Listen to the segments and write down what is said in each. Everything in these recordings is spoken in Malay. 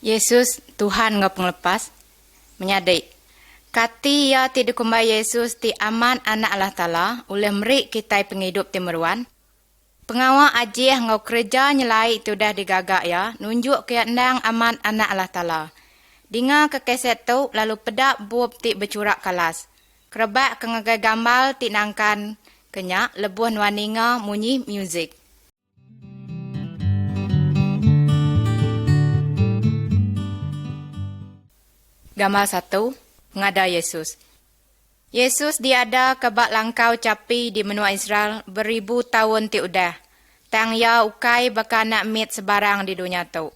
Yesus Tuhan ngau penglepas menyadik. Kati ya ti dikumbai Yesus ti aman anak Allah Ta'ala oleh merik kita penghidup timeruan. Pengawal ajih ngau kerja nyelai itu dah digagak ya, nunjuk ke nang aman anak Allah Ta'ala. Dengar ke keset tu lalu pedak buab ti bercurak kalas. Kerebak kengagai gambar ti nangkan kenyak lebuh nuaninga munyi muzik. Gambar 1. Pengada Yesus. Yesus diada kebak langkau capi di menua Israel beribu tahun ti udah. Tang ya ukai baka nak mit sebarang di dunia tu.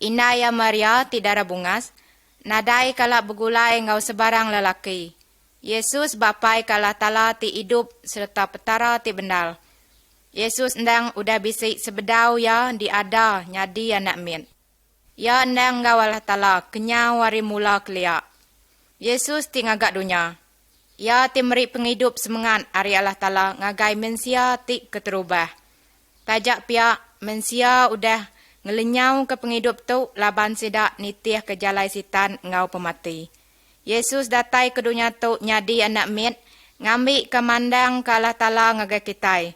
Ina ya Maria ti darah bungas. Nadai kalak begulai ngau sebarang lelaki. Yesus bapai kalah tala ti hidup serta petara ti bendal. Yesus ndang udah bisik sebedau ya diada nyadi anak mit. Ya ndang ngau Allah Ta'ala kenyau wari mula kelia. Yesus ti ngagak dunia. Ya ti meri penghidup semengan ari Allah Ta'ala ngagai mensia ti keterubah. Tajak pihak mensia udah ngelenyau ke penghidup tu laban sidak nitih ke jalai sitan ngau pemati. Yesus datai ke dunia tu nyadi anak mit ngambil kemandang ke Allah Ta'ala ngagai kitai.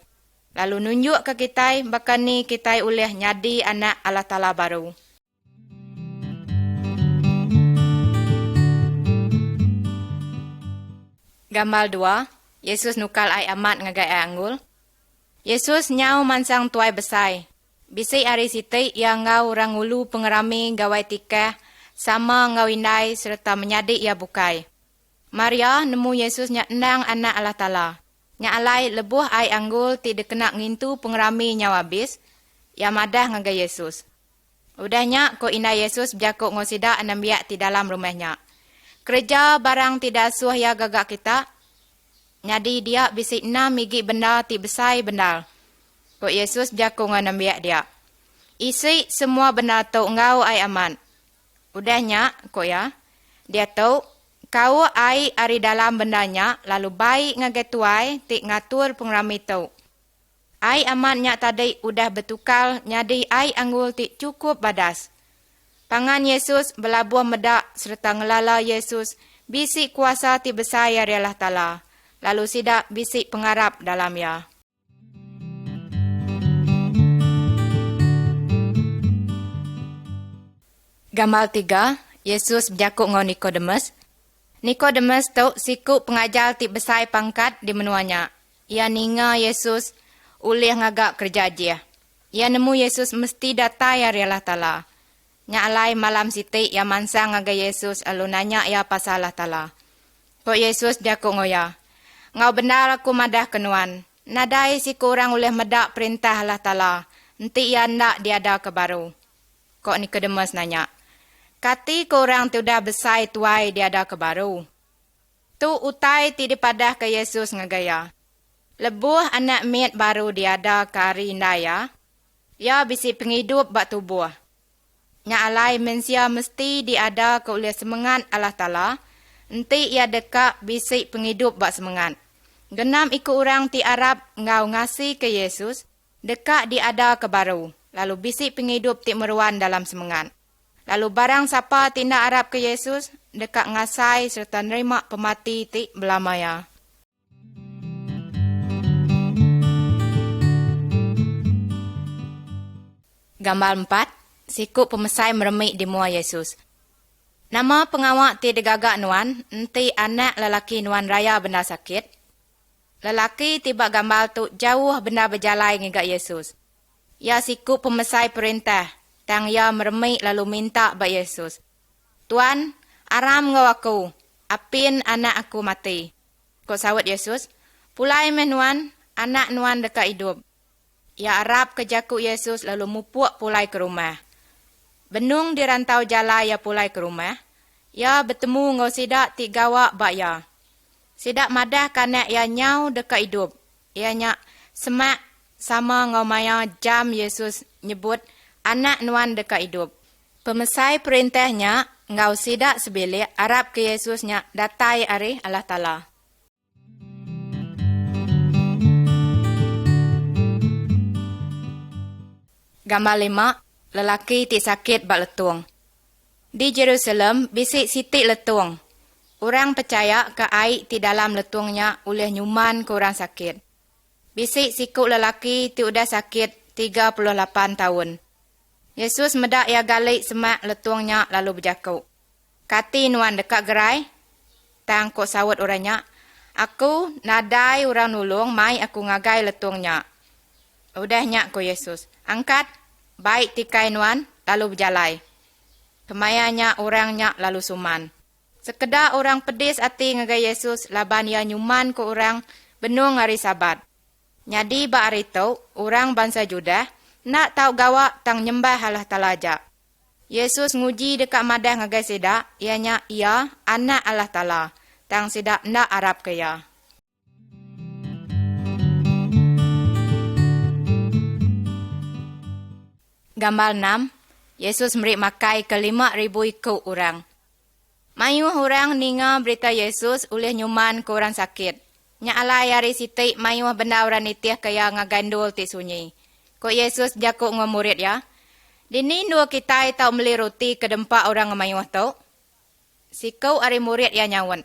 Lalu nunjuk ke kitai bahkan ni kitai uleh nyadi anak Allah Ta'ala baru. Gambar 2. Yesus nukal ai amat ngagai ai anggul. Yesus nyau mansang tuai besai. Bisik ari siti yang ngau rangulu pengerami gawai tikah sama ngau indai serta menyadik ya bukai. Maria nemu Yesus nyak endang anak Allah Ta'ala. Nyak alai lebuh ai anggul ti dikenak ngintu pengerami nyawa bis. Ya madah ngagai Yesus. Udahnya ko indai Yesus berjakuk ngosida anambiak ti dalam rumahnya. Kerja barang tidak suah ya gagak kita. Nyadi dia bisik na migi benda ti besai bendal. Kok Yesus berjakuk nganambiak dia. Isi semua benda tu ngau ai aman. Udahnya kok ya. Dia tahu kau ai ari dalam bendanya lalu baik ngaget tuai ti ngatur pengrami tu. Ai amannya tadi udah betukal nyadi ai anggul ti cukup badas. Pangan Yesus belabuh medak serta ngelala Yesus bisik kuasa ti besar ya Allah Ta'ala. Lalu sidak bisik pengarap dalam ya. Gambar 3. Yesus berjakuk ngau Nikodemus. Nikodemus tu siku pengajar ti besar pangkat di menuanya. Ia ninga Yesus ulih ngagak kerja dia. Ia nemu Yesus mesti datai ya Allah Ta'ala. Nyalai malam siti ya mansang ngagai Yesus alu nanya ya pasal Allah Ta'ala. Kok Yesus jakuk ngoya. Ngau benar aku madah kenuan. Nadai si kurang oleh medak perintah Allah Ta'ala. Nanti ya ndak diada ke baru. Kok Nikodemus nanya. Kati kurang tu dah besai tuai diada ke baru. Tu utai ti dipadah ke Yesus ngagaya. Lebuh anak mit baru diada ke hari indaya. Ya bisi penghidup bak tubuh. Nya alai mensia mesti diada ke oleh semengan Allah Ta'ala. Nanti ia dekak bisik penghidup bak semengan. Genam ikut orang ti Arab ngau ngasih ke Yesus. Dekak diada ke baru. Lalu bisik penghidup ti meruan dalam semengan. Lalu barang siapa tindak Arab ke Yesus. Dekak ngasai serta nerima pemati ti belamaya. Gambar 4. Siku pemesai meremik di mua Yesus. Nama pengawak ti degagak nuan, nanti anak lelaki nuan raya benda sakit. Lelaki tiba gambar tu jauh benda berjalai ngigak Yesus. Ya siku pemesai perintah, tang ya meremik lalu minta bak Yesus. Tuan, aram ngau aku, apin anak aku mati. Kok sawat Yesus, pulai menuan, anak nuan dekat hidup. Ya Arab kejakuk Yesus lalu mupuk pulai ke rumah. Benung dirantau jala ya pulai ke rumah. Ya bertemu ngau sidak ti gawak bak ya. Sidak madah kanak ya nyau dekat hidup. Ya nyak semak sama ngau maya jam Yesus nyebut anak nuan dekat hidup. Pemesai perintahnya ngau sidak sebilik Arab ke Yesus nyak datai ari Allah Ta'ala. Gambar 5. Lelaki ti sakit bak letung. Di Jerusalem, bisik sitik letung. Orang percaya ke air di dalam letungnya oleh nyuman ke orang sakit. Bisik sikuk lelaki ti udah sakit 38 tahun. Yesus medak ia galik semak letungnya lalu berjakuk. Kati nuan dekat gerai, tang kok sawat orangnya, aku nadai orang nulung mai aku ngagai letungnya. Udahnya ko Yesus, angkat, baik tikai nuan lalu berjalai. Kemayanya orangnya lalu suman. Sekedar orang pedis hati ngagai Yesus laban ia nyuman ke orang benung hari Sabat. Nyadi ba hari tu, orang bangsa Judah nak tahu gawak tang nyembah Allah Ta'ala ajak. Yesus nguji dekat madah ngagai sedak, ianya ia anak Allah Ta'ala. Tang sedak nak Arab kaya. Gambar 6, Yesus beri makai ke 5,000 ikut orang. Mayuh orang ninga berita Yesus oleh nyuman ke orang sakit. Nya alai hari sitik mayuh benda orang nitiah kaya ngagandul ti sunyi. Ko Yesus jakuk ngomurid ya. Dini dua kita tau beli roti ke dempak orang mayuh tau. Sikau ari murid ya nyawan.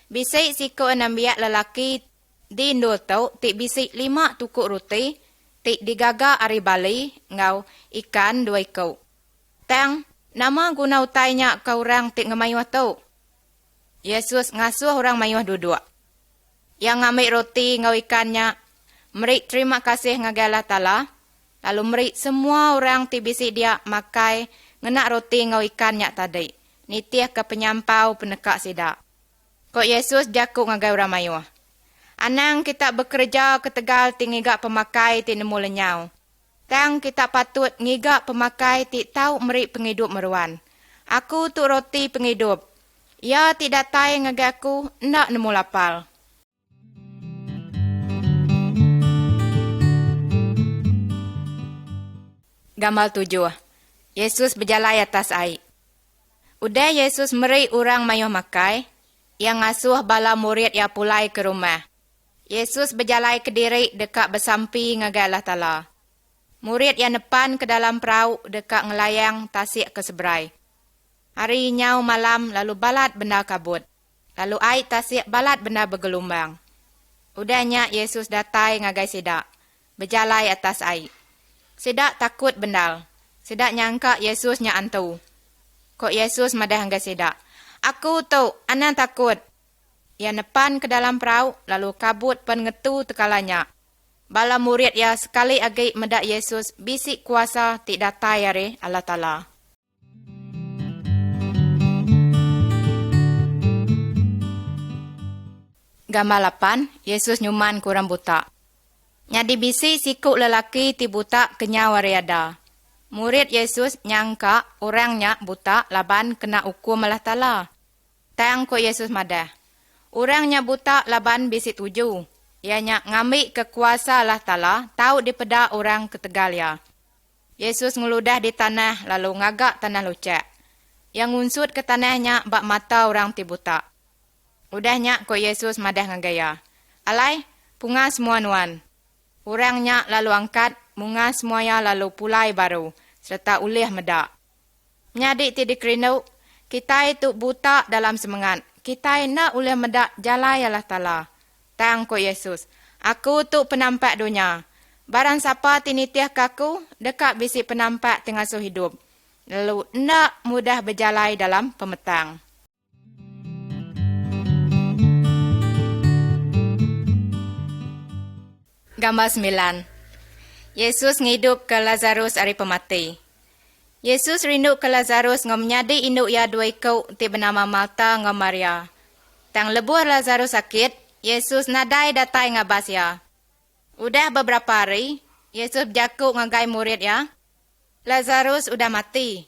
Bisik sikau enam biak lelaki di ndul tau ti bisik 5 tukuk roti ti digaga ari bali ngau ikan 2 ikau. Tang nama guna utainya ke orang tik ngemayuh tau. Yesus ngasuh orang mayuh duduk. Yang ngambil roti ngau ikannya, merik terima kasih ngagai Allah Ta'ala, lalu merik semua orang ti bisi dia makai ngenak roti ngau ikannya tadi. Nitiah ke penyampau penekak sidak. Kok Yesus jakuk ngagai orang mayuh. Anang kita bekerja ke Tegal ti ngigak pemakai ti nemu lenyau. Tang kita patut ngigak pemakai ti tahu merik penghidup meruan. Aku tu roti penghidup. Ya tidak tai ngagai aku nak nemu lapal. Gambar 7. Yesus berjalan atas air. Udah Yesus merik orang mayuh makai, yang ngasuh bala murid yang pulai ke rumah. Yesus berjalan ke diri dekat bersampi ngagai Allah Ta'ala. Murid yang depan ke dalam perahu dekat ngelayang tasik ke seberai. Hari nyau malam lalu balat benda kabut. Lalu air tasik balat benda bergelombang. Udahnya Yesus datai ngagai sidak. Berjalan atas air. Sidak takut bendal. Sidak nyangka Yesus nya antu. Kok Yesus madah ngagai sidak. Aku tu, anak takut. Yang depan ke dalam perahu lalu kabut pengetu tekalanya. Bala murid ya sekali agi medak Yesus bisik kuasa ti datai are Allah Ta'ala. Gambar 8, Yesus nyuman kurang buta. Nyadi bisik sikuk lelaki ti buta kenyau ada. Murid Yesus nyangka orangnya buta laban kena hukum Allah Ta'ala. Tang ko Yesus madah. Orangnya buta laban bisik tuju. Ianya ngambil kekuasa Allah Ta'ala, tahu dipeda orang ke Tegal ya. Yesus ngeludah di tanah, lalu ngagak tanah lucak. Yang ngunsut ke tanahnya, bak mata orang ti buta. Udahnya kok Yesus madah ngagaya. Alai, punga semua nuan. Orangnya lalu angkat, munga semuanya lalu pulai baru, serta ulih medak. Nyadik ti dikerinau, kita itu buta dalam semangat. Kita nak ulih medak jalai Allah Ta'ala. Tang ko Yesus, aku tu penampak dunia. Barang siapa tinitiah kaku, dekat bisi penampak tengah so hidup. Lalu nak mudah berjalai dalam pemetang. Gambar 9. Yesus ngidup ke Lazarus ari pemati. Yesus rindu ke Lazarus ngom nyadi induk ya 2 ikau ti bernama Marta ngom Maria. Tang lebuh Lazarus sakit, Yesus nadai datai ngabas ya. Udah beberapa hari, Yesus jakuk ngagai murid ya. Lazarus udah mati.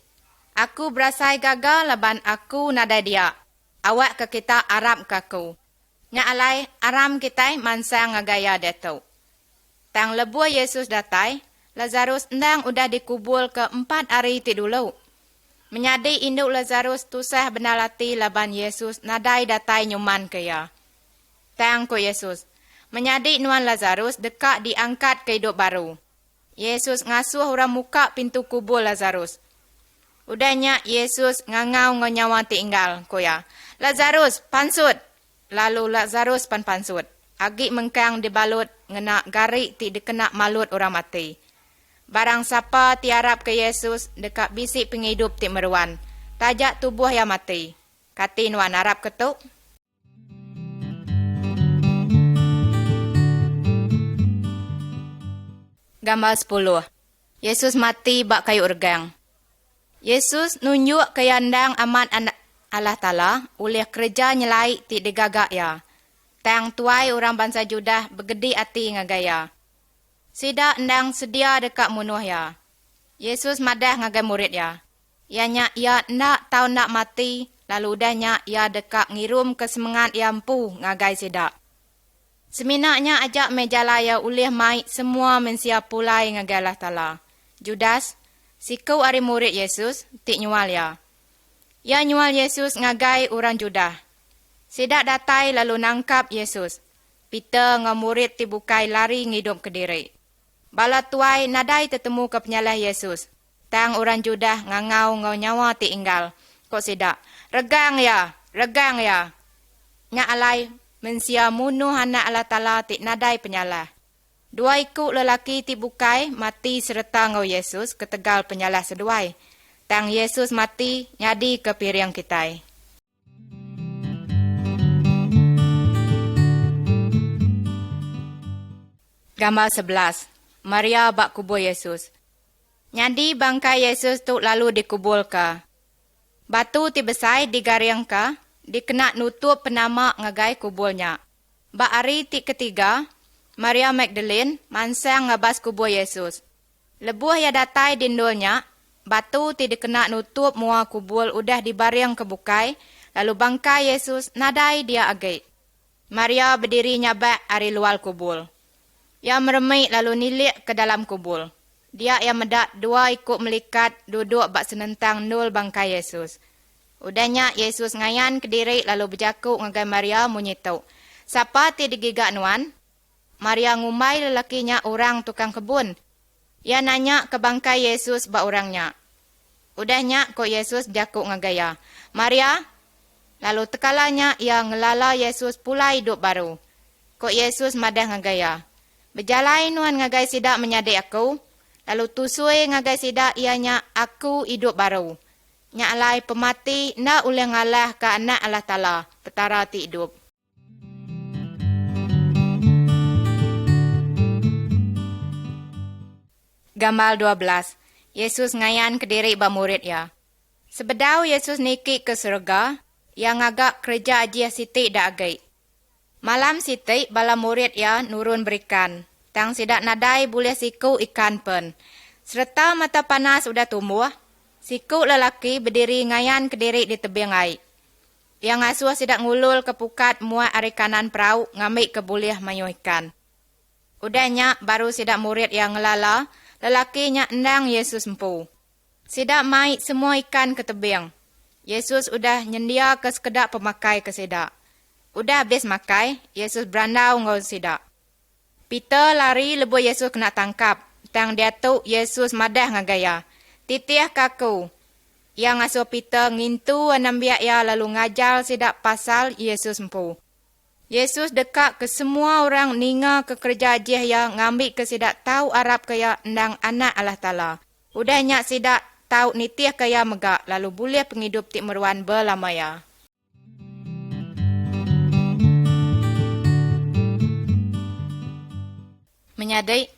Aku berasai gagal laban aku nadai dia. Awak ke kita Arab kaku. Nya alai aram kita mansa ngagaya detu. Tang lebuh Yesus datai, Lazarus endang udah dikubul ke 4 hari ti dulu. Menyadi induk Lazarus tusah benalati laban Yesus nadai datai nyuman ke ya. Tang ko Yesus. Menyadi nuan Lazarus dekat diangkat ke hidup baru. Yesus ngasuh orang muka pintu kubur Lazarus. Udahnya Yesus ngangau nyawa tinggal koya. Lazarus pansut. Lalu Lazarus pansut. Agi mengkang dibalut ngena garik ti dikena malut orang mati. Barang siapa tiarap ke Yesus dekat bisik penghidup ti meruan. Tajak tubuh yang mati. Katin wan Arab ketuk. Gambar 10. Yesus mati bak kayu urgang. Yesus nunjuk ke yandang amat anak Allah Ta'ala oleh kerja nyelai ti digagak ya. Tang tuai orang bangsa Judah begedi hati ngagaya. Sida endang sedia dekat munuh ya. Yesus madah ngagai murid ya. Ianya ia nak tahu nak mati, lalu udahnya ia dekat ngirum kesemangat yang empu ngagai sida. Seminaknya ajak mejalaya ulih mai semua mensia pulai ngagai Allah Ta'ala. Judas, sikau ari murid Yesus, tik nyual ya. Ya nyual Yesus ngagai orang Judah. Sidak datai lalu nangkap Yesus. Peter ngamurid ti bukai lari ngidup ke diri. Bala tuai nadai tetemu ke penyalah Yesus. Tang orang Judah ngangau ngau nyawa ti inggal. Kok sidak, regang ya, regang ya. Nya alai mensia munuh anak Allah Ta'ala ti nadai penyalah. Dua ikut lelaki ti bukai mati serta ngau Yesus ketegal penyalah seduai. Tang Yesus mati nyadi ke piring kitai. Gambar 11. Maria bak kubur Yesus. Nyadi bangkai Yesus tu lalu dikubur ka. Batu ti besai digariang ka, dikena nutup penama ngagai kuburnya. Ba hari ti ketiga, Maria Magdalene mansang ngabas kubur Yesus. Lebuh ya datai dindulnya, batu ti dikena nutup mua kubur udah dibariang ke bukai, lalu bangkai Yesus nadai dia agai. Maria berdiri nyabak ari luar kubur. Ia meremik lalu nilik ke dalam kubur. Dia yang medak dua ikut melikat duduk bak senentang nul bangkai Yesus. Udahnya Yesus ngayan ke diri lalu berjakuk ngagai Maria munyitu. Siapa ti digigak nuan? Maria ngumai lelakinya orang tukang kebun. Ia nanya ke bangkai Yesus bak orangnya. Udahnya kok Yesus berjakuk ngagaya. Maria? Lalu tekalanya ia ngelala Yesus pula hidup baru. Kok Yesus madah ngagaya. Berjalai nuan ngagai sidak menyadik aku. Lalu tusui ngagai sidak ianya aku hidup baru. Nya alai pemati nak uleh ngalah ke anak Allah Ta'ala. Petara ti hidup. Gambar 12. Yesus ngayan ke diri ba murid ya. Sebedau Yesus niki ke surga, yang agak kerja aja siti dak agai. Malam siti bala murid ya nurun berikan. Tang sidak nadai boleh siku ikan pen. Serta mata panas udah tumbuh, siku lelaki berdiri ngayan ke diri di tebing air. Yang asuh sidak ngulul ke pukat muat ari kanan perahu ngambil ke boleh mayuh ikan. Udahnya baru sidak murid yang ngelala, lelakinya endang Yesus empu. Sidak mai semua ikan ke tebing. Yesus udah nyendia ke sekedap pemakai ke sidak. Udah habis makai, Yesus berandau ngau sidak. Peter lari lebu Yesus kena tangkap. Tang dia tu Yesus madah ngagaya. Titiah kaku. Yang asuh Peter ngintu anambiak ya lalu ngajar sidak pasal Yesus empu. Yesus dekat ke semua orang ninga ke kerja jih yang ngambil ke sidak tahu Arab kaya endang anak Allah Ta'ala. Udahnya sidak tahu nitiah kaya megak lalu boleh penghidup tik meruan berlamaya. Menyadai,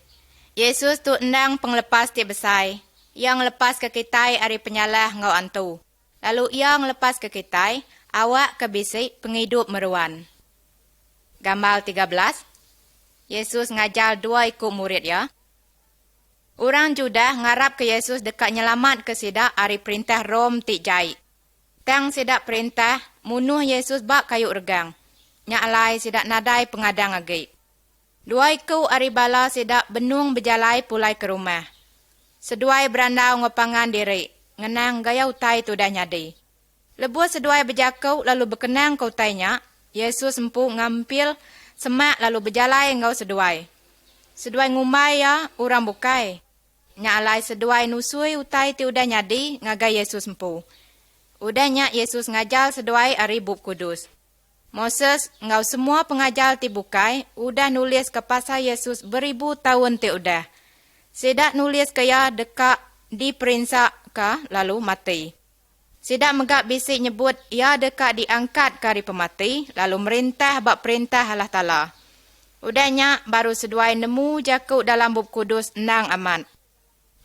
Yesus tu endang penglepas ti besai. Yang lepas ke kitai ari penyalah ngau antu. Lalu yang lepas ke kitai, awak ke bisik penghidup meruan. Gambar 13. Yesus ngajar dua ikut murid ya. Orang Judah ngarap ke Yesus dekat nyelamat ke sidak ari perintah Rom ti jai. Tang sidak perintah, munuh Yesus bak kayu regang. Nya alai sidak nadai pengadang agi. Dua ikut ari bala sidak benung berjalai pulai ke rumah. Seduai berandau ngopangan diri, ngenang gaya utai tu dah nyadi. Lebuh seduai berjakau lalu berkenang ke utainya, Yesus empu ngampil semak lalu berjalai ngau seduai. Seduai ngumai ya, orang bukai. nya alai seduai nusui utai ti udah nyadi ngagai Yesus empu. Udahnya Yesus ngajal seduai ari bub kudus. Moses ngau semua pengajar ti bukai udah nulis ke pasal Yesus beribu tahun ti udah. Sidak nulis kaya dekak diperinsak ka lalu mati. Sidak megak bisik nyebut ia dekak diangkat kari pemati lalu merintah bak perintah Allah Ta'ala. Udahnya baru seduai nemu jakuk dalam bub kudus nang aman.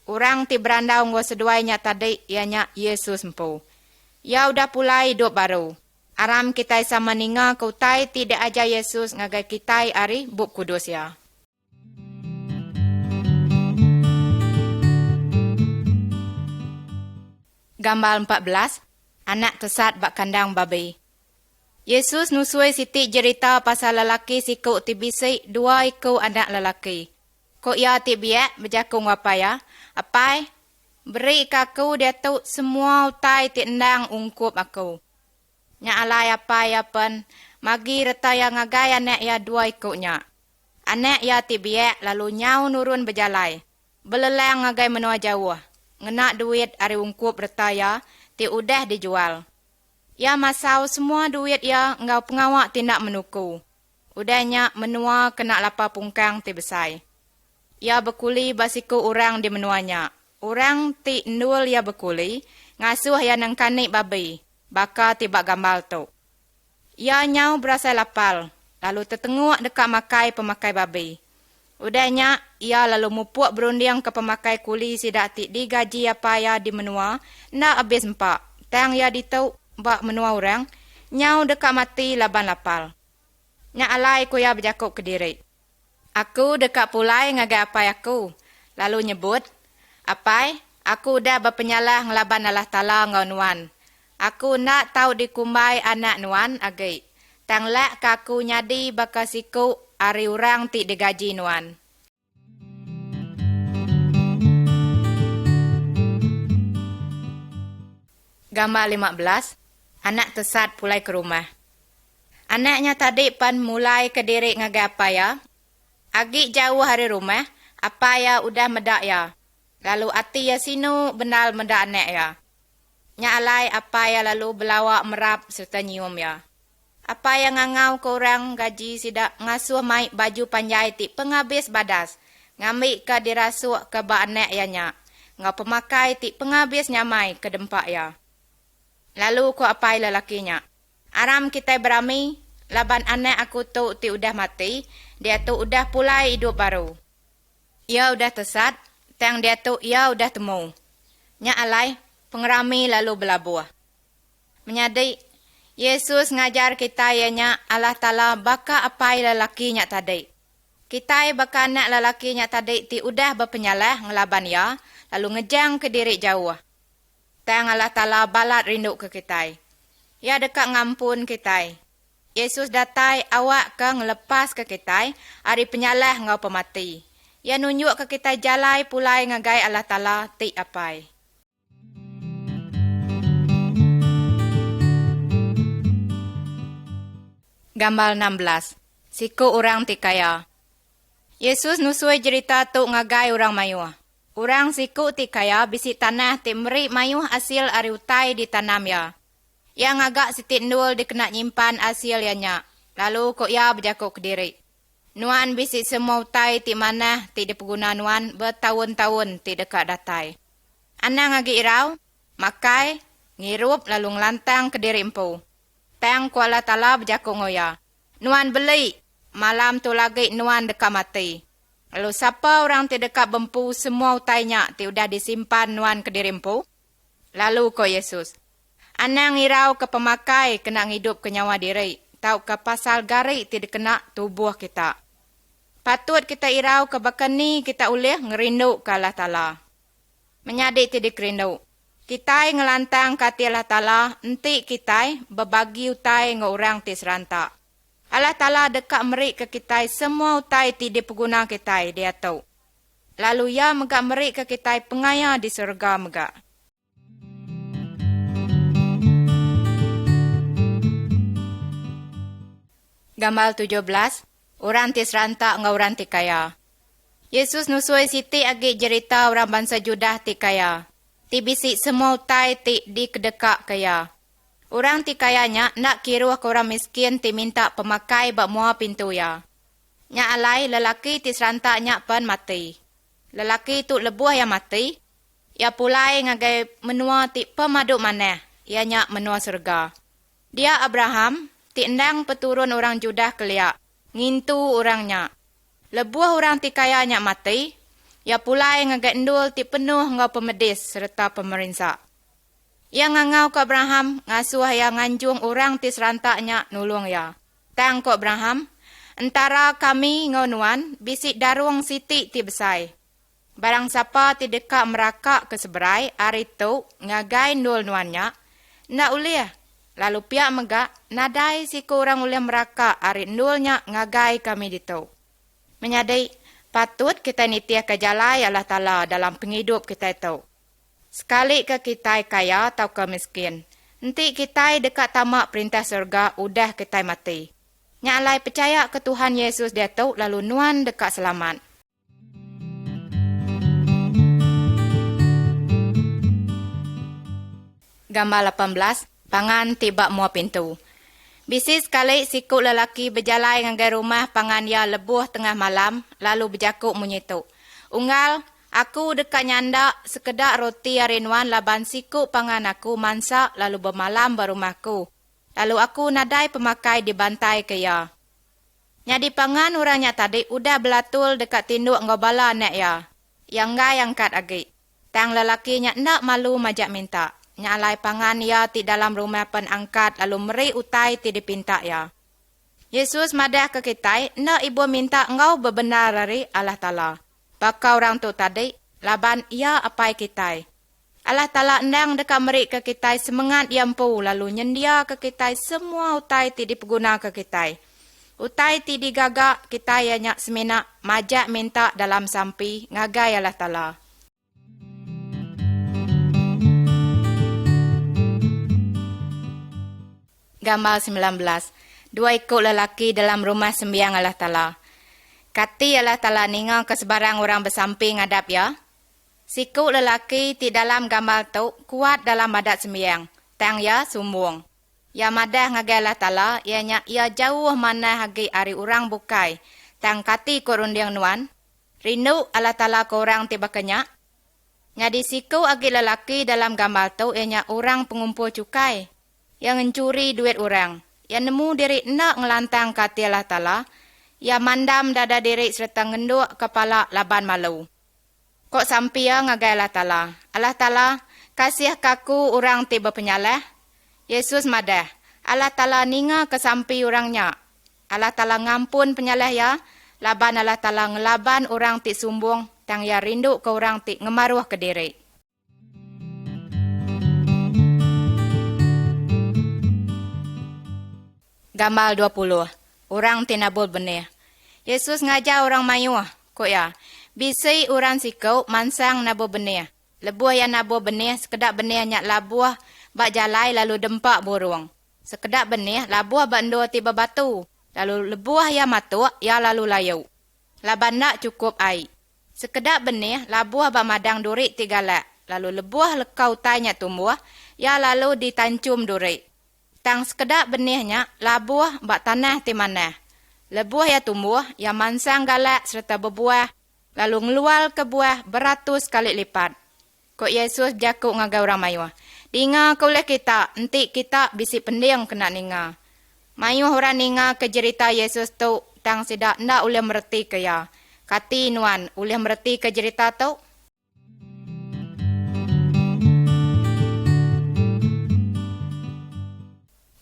Orang ti berandau ngau seduainya tadi ianya Yesus empu. Ia udah pulai hidup baru. Aram kitai sama ninga kautai tidak aja Yesus ngagai kitai ari bub kudus ya. Gambar 14, anak tesat bak kandang babi. Yesus nusui siti cerita pasal lelaki sikuk ti bisik dua ikut anak lelaki. Kok ia ti biak berjakung apa ya? Apai? Beri kaku dia tu semua utai ti endang ungkup aku. Nya alai apa ya pen, magi reta yang ngagai anak ya dua ikutnya. Anak ya ti biak lalu nyau nurun berjalai. Belelang ngagai menua jauh. Ngenak duit ari ungkup reta ya, ti udah dijual. Ya masau semua duit ya ngau pengawak tindak menuku. Udahnya menua kena lapa pungkang ti besai. Ya berkuli basiku orang di menuanya. Orang ti nul ya berkuli, ngasuh ya nang kanik babi. Baka tiba gambal tu. Ia nyau berasa lapal, lalu tertenguk dekat makai pemakai babi. Udahnya, ia lalu mupuk berundiang ke pemakai kuli sidak ti digaji apa ya di menua, nak habis empak. Tang ya ditau bak menua orang, nyau dekat mati laban lapal. Nya alai ku ya berjakuk ke diri. Aku dekat pulai ngagai apai aku. Lalu nyebut, apai, aku dah berpenyalah ngelaban Allah Ta'ala ngau nuan. Aku nak tahu dikumbai anak nuan agai. Tanglak kaku nyadi baka siku ari orang ti digaji nuan. Gambar 15. Anak tesat pulai ke rumah. Anaknya tadi pan mulai ke diri ngagai apa ya? Agik jauh hari rumah, apa ya udah medak ya. Lalu ati ya sinu benal medak anak ya. Nya alai apa ya lalu belawak merap serta nyium ya. Apa yang ngangau ke orang gaji sidak ngasuh mai baju panjai ti penghabis badas. Ngambil ke dirasuk ke bak anak ya nya. Ngau pemakai ti penghabis nyamai ke dempak ya. Lalu ku apai lelakinya. Aram kita berami, laban anak aku tu ti udah mati, dia tu udah pulai hidup baru. Ia udah tesat, tang dia tu ia udah temu. Nya alai, pengerami lalu belabuh. Menyadi, Yesus ngajar kita ianya Allah Ta'ala baka apai lelakinya tadi. Kita baka anak lelakinya tadi ti udah berpenyalah ngelaban ya, lalu ngejang ke diri jauh. Tang Allah Ta'ala balat rindu ke kita. Ya dekat ngampun kita. Yesus datai awak ke ngelepas ke kita, ari penyalah ngau pemati. Ya nunjuk ke kita jalai pulai ngagai Allah Ta'ala ti apai. Gambar 16. Siku orang ti kaya. Yesus nusui cerita tu ngagai orang mayuh. Orang siku ti kaya bisi tanah ti meri mayuh asil ari utai di tanam ya. Yang agak sitit nul dikena nyimpan asil ya nya. Lalu kok ya berjakuk ke diri. Nuan bisi semua utai ti mana ti dipeguna nuan bertahun-tahun ti dekat datai. Anang agi irau, makai, ngirup lalu ngelantang ke diri empu. Tang kuala Ta'ala berjakuk ngoya. Nuan beli, malam tu lagi nuan dekat mati. Lalu siapa orang ti dekat bempu semua utainya ti udah disimpan nuan ke diri empu? Lalu ko Yesus. Anang irau ke pemakai kena hidup ke nyawa diri. Tahu ke pasal gari ti dikena tubuh kita. Patut kita irau ke bakani kita ulih ngerindu ke Allah Ta'ala. Menyadik ti dikerindu. Kita ngelantang kati Allah Ta'ala, enti kita berbagi utai nge orang ti serantak. Allah Ta'ala dekat merik ke kita semua utai ti dipeguna kita dia tahu. Lalu ya megak merik ke kita pengaya di surga megak. Gambar 17. Orang ti serantak nge orang ti kaya. Yesus nusui siti agi cerita orang bangsa Judah ti kaya. Ti bisik semua utai ti di kedekak kaya. Orang ti kayanya nak kiruh ke orang miskin ti minta pemakai bak mua pintu ya. Nya alai lelaki ti serantaknya pen mati. Lelaki tu lebuah yang mati. Ia pulai ngagai menua ti pemaduk maneh. Ianya menua surga. Dia Abraham ti endang peturun orang Judah keliak. Ngintu orangnya. Lebuah orang ti kayanya mati. Ia pulai ngagai endul ti penuh ngau pemedis serta pemerintah. Ia ngangau ke Abraham ngasuh yang nganjung orang ti serantaknya nulung ya. Tang ko Abraham, antara kami ngau nuan bisik darung siti ti besai. Barang siapa ti dekat merakak ke seberai, hari tu ngagai nul nuannya, nak ulih. Lalu pihak megak, nadai si orang ulih merakak, hari nulnya ngagai kami ditu. Menyadai, patut kita nitia ke jalai Allah Ta'ala dalam penghidup kita itu. Sekali ke kita kaya atau ke miskin, nanti kita dekat tamak perintah surga, udah kita mati. Nyalai percaya ke Tuhan Yesus dia tu, lalu nuan dekat selamat. Gambar 18, pangan tiba mua pintu. Bisi sekali siku lelaki berjalan ngagai rumah pangan ya lebuh tengah malam, lalu berjakuk munyitu. Unggal, aku dekat nyanda sekedar roti arinuan laban siku pangan aku mansak lalu bermalam berumahku. Lalu aku nadai pemakai di bantai kaya. Nyadi pangan orangnya tadi udah belatul dekat tinduk ngobala nek ya. Yang ngai angkat agi. Tang lelakinya nak malu majak minta. Nyalai pangan ya ti dalam rumah pen angkat lalu meri utai ti dipinta ya. Yesus madah ke kita, nak ibu minta engkau bebenar dari Allah Ta'ala. Bakau orang tu tadi, laban ia apai kita. Allah Ta'ala endang dekat meri ke kita semangat yampu lalu nyendia ke kita semua utai ti dipeguna ke kita. Utai ti digagak kita ianya semina majak minta dalam sampi ngagai Allah Ta'ala. Gambar 19. Dua ikut lelaki dalam rumah sembiang Allah Ta'ala. Kati Allah Ta'ala ninga ke sebarang orang bersamping ngadap ya. Siku lelaki ti dalam gambar tu kuat dalam adat sembiang. Tang ya sumbung. Ya madah ngagai Allah Ta'ala, ianya ia jauh mana hagi ari orang bukai. Tang kati korundiang nuan. Rindu Allah Ta'ala ke orang tiba kenyak. Nyadi siku agi lelaki dalam gambar tu ianya orang pengumpul cukai. Yang mencuri duit orang. Yang nemu diri nak ngelantang kati Allah Ta'ala. Yang mandam dada diri serta ngenduk kepala laban malu. Kok sampai ya ngagai Allah Ta'ala. Allah Ta'ala kasih kaku orang tiba penyalah. Yesus madah. Allah Ta'ala ninga ke sampai orangnya. Allah Ta'ala ngampun penyalah ya. Laban Allah Ta'ala ngelaban orang ti sumbung. Tang ya rindu ke orang ti ngemaruh ke diri. Gambar 20. Orang tinabul benih. Yesus ngajar orang mayuh. Kok ya? Bisi orang sikau mansang nabul benih. Lebuah yang nabul benih, sekedap benih nyak labuah, bak jalai lalu dempak burung. Sekedap benih, labuah bak endo tiba batu. Lalu lebuah yang matuk, ya lalu layu. Laban nak cukup air. Sekedap benih, labuah bak madang durik tigalak. Lalu lebuah lekau tanya tumbuh, ya lalu ditancum durik. Tang sekedap benihnya, labuah bak tanah ti manah. Lebuah ya tumbuh, ya mansang galak serta berbuah, lalu ngelual ke buah beratus kali lipat. Kok Yesus jakuk ngagai orang mayuh. Dinga kaulah kita, enti kita bisi pendiang kena ninga. Mayuh orang ninga ke cerita Yesus tu, tang sidak ndak uleh mereti ke ya. Kati nuan, uleh mereti ke cerita tu.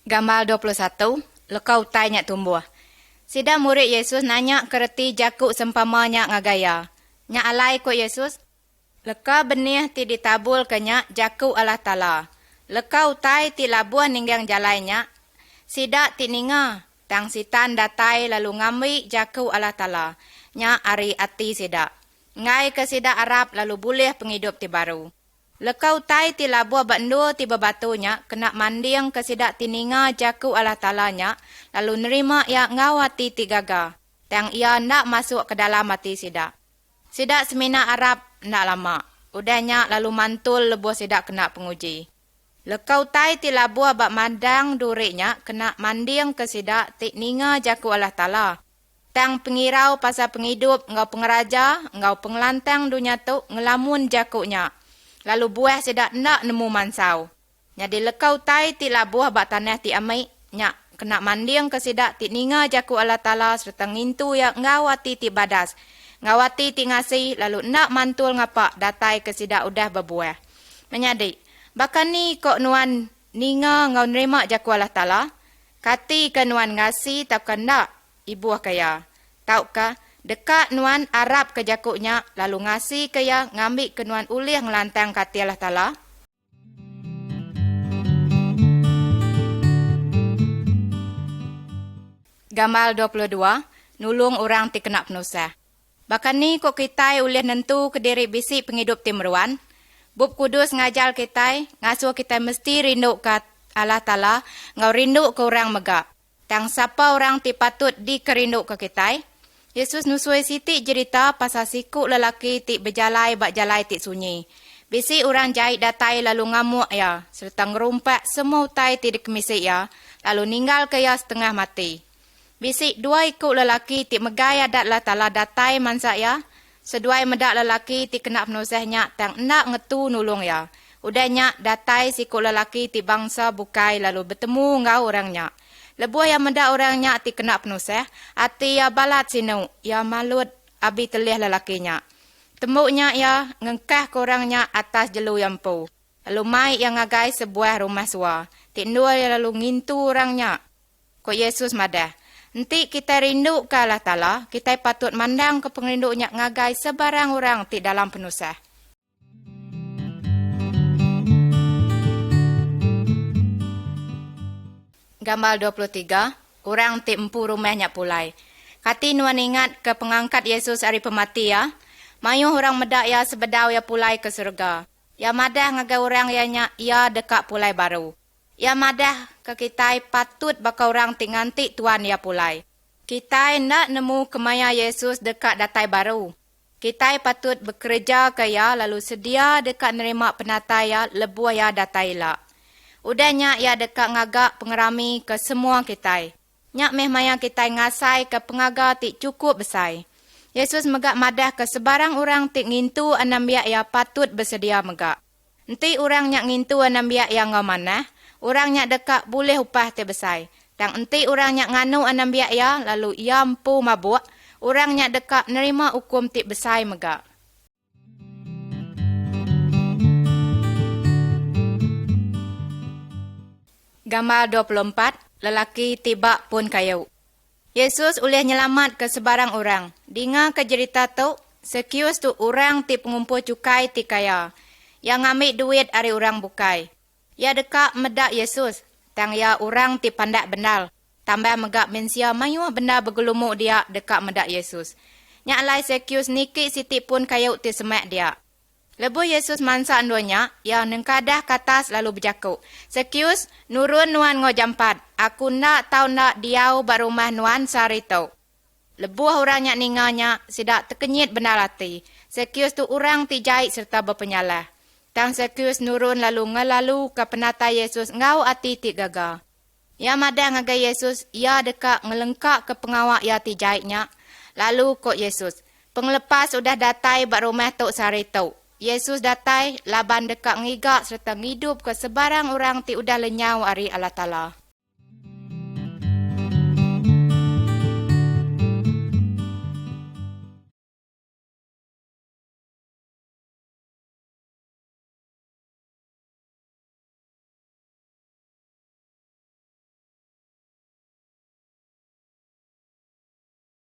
Gambar 21, lekau tanya tumbuh. Sida murid Yesus nanya kereti jakuk sempamanya ngagaya. Nya alai ko Yesus. Leka benih ti ditabul kenya jakuk Allah Ta'ala. Leka utai ti labuah ninggang jalainya. Sida ti ninga. Tang sitan datai lalu ngambi jakuk Allah Ta'ala. Nya ari ati sida. Ngai ke sida Arab lalu boleh penghidup ti baru. Lekau tai ti labuah bandu ti bebatunya, kena mandiang ke sidak tininga jaku Allah Ta'alanya, lalu nerima ia ngawati ti gaga. Tang ia nak masuk ke dalam mati sidak. Sidak semina Arab nak lama. Udahnya lalu mantul lebuh sidak kena penguji. Lekau tai ti labuh bak mandang duriknya kena manding ke sidak ti ninga jaku Allah Ta'ala. Tang pengirau pasal penghidup ngau pengeraja, ngau pengelantang dunia tu ngelamun jakunya. Lalu buah sidak nak nemu mansau. Jadi lekau tai ti labuh bak tanah ti amai nyak kena manding ke sidak ti ninga jaku Allah Ta'ala serta ngintu ya ngawati ti badas. Ngawati ti ngasih lalu nak mantul ngapak datai ke sidak udah berbuah. Menyadik, bahkan ni kok nuan ninga ngau nerima jaku Allah Ta'ala. Kati ke nuan ngasih tapkan nak ibu kaya. Taukah dekat nuan Arab ke jakuknya lalu ngasih kaya ngambil ke nuan ulih ngelantang kati Allah Ta'ala. Gambar 22, nulung orang ti kena penusah. Bahkan ni kok kita ulih nentu ke diri bisi penghidup timruan. Bub kudus ngajar kita, ngasuh kita mesti rindu ke Allah Ta'ala, ngau rindu ke orang megak. Tang siapa orang ti patut dikerindu ke kita. Yesus nusui siti cerita pasal siku lelaki ti berjalai bak jalai ti sunyi. Bisi orang jahit datai lalu ngamuk ya, serta ngerumpak semua utai ti dikemisi ya, lalu ninggal ke ya setengah mati. Bisi dua ikut lelaki ti megai adat Allah Ta'ala datai mansak ya. Seduai medak lelaki ti kena penusahnya tang nak ngetu nulung ya. Udahnya datai sikut lelaki ti bangsa bukai lalu bertemu ngau orangnya. Lebuh yang medak orangnya ti kena penusah, ati ya balat sinu, ya malut abi telih lelakinya. Temuknya ya ngengkah ke orangnya atas jelu yang pu. Lalu mai yang ngagai sebuah rumah sua. Ti ndua ya lalu ngintu orangnya. Ko Yesus madah. Nanti kita rindu ke Allah Ta'ala, kita patut mandang ke pengrindunya ngagai sebarang orang ti dalam penusah. Gambar 23, orang ti empu rumahnya pulai. Kati nuan ingat ke pengangkat Yesus hari pemati ya. Mayuh orang medak ya sebedau ya pulai ke surga. Ya madah ngagai orang ya dekat pulai baru. Ya madah ke kita patut baka orang tinganti tuan ya pulai. Kita nak nemu kemaya Yesus dekat datai baru. Kita patut bekerja kaya lalu sedia dekat nerima penata ya lebuh ya datai la. Udahnya ya dekat ngagak pengerami ke semua kita. Nyak meh maya kita ngasai ke pengaga ti cukup besai. Yesus megak madah ke sebarang orang ti ngintu anam biak ya patut bersedia megak. Nanti orang nyak ngintu anam biak yang ngau manah. Orang nyak dekat boleh upah te besai. Dan enti orang nyak nganu anam biak ya, lalu ia empu mabuk. Orang nyak dekat nerima hukum ti besai megak. Gambar 24, lelaki tiba pun kayu. Yesus ulih nyelamat ke sebarang orang. Dengar ke cerita tu, sekius tu orang ti pengumpul cukai ti kaya. Yang ngambil duit dari orang bukai. Ya dekat medak Yesus, tang ya orang ti pandak bendal. Tambah megak mensia mayu benda bergelumuk dia dekat medak Yesus. Nyak lai sekius niki siti pun kayu ti semak dia. Lebu Yesus mansa andonya, ya nengkadah katas lalu berjakuk. Sekius nurun nuan ngo jampat. Aku nak tahu nak diau barumah nuan sari tau. Lebu orang nyak ninganya sidak terkenyit benda lati. Sekius tu orang ti jahit serta berpenyalah. Tang Sekius nurun lalu ngelalu ke penata Yesus ngau ati ti gaga. Ya madah ngagai Yesus, ya dekat ngelengkak ke pengawak ya ti jahitnya. Lalu kok Yesus, penglepas udah datai bak rumah tok sari tau. Yesus datai laban dekat ngigak serta ngidup ke sebarang orang ti udah lenyau ari Allah Ta'ala.